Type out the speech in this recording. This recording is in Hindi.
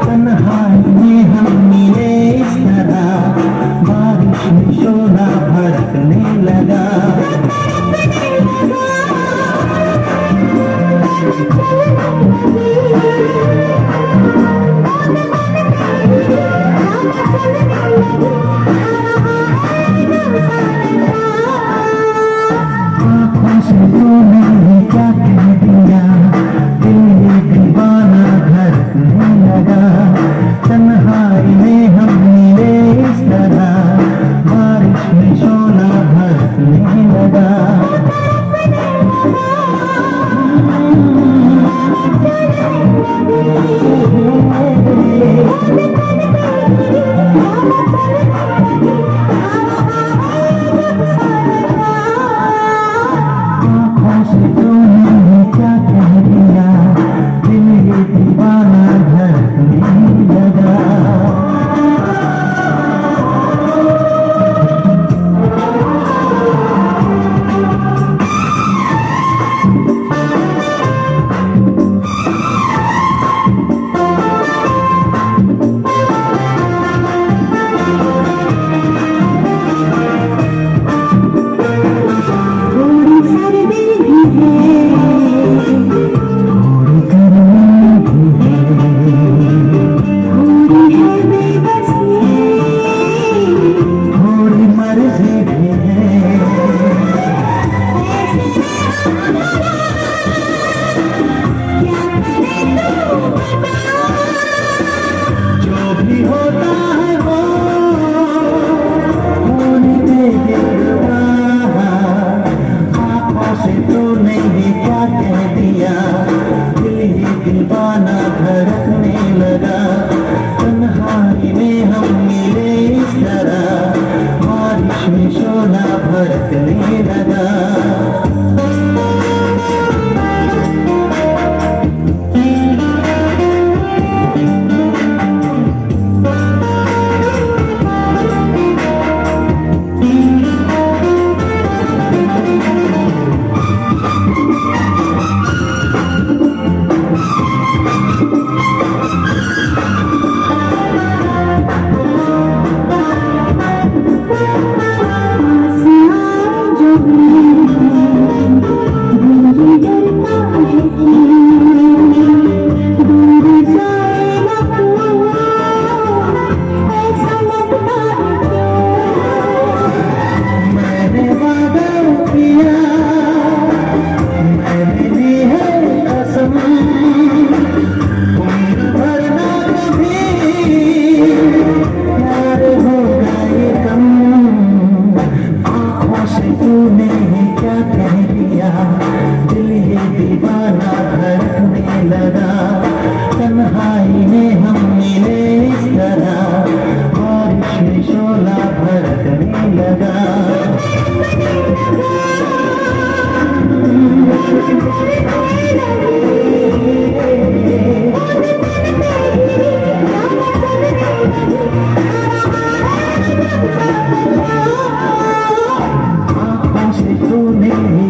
तन्हाई में हम मिले इस तरह, बारिश में शोला भड़कने लगा। आँखों से तूने क्या कह दिया, दिल ये दीवाना धड़कने लगा। तन्हाई में हम मिले इस तरह, बारिश में शोला भड़कने लगा। आँखों से तूने क्या कह दिया, दिल ये दीवाना धड़कने लगा। दीवाना धड़कने लगा। तन्हाई में हम मिले इस तरह, बारिश में शोला भड़कने लगा। क्या कह दिया, दिल ये दीवाना धड़कने लगा। तन्हाई में हम मिले इस तरह, बारिश में शोला भड़कने लगा। आँखों से तूने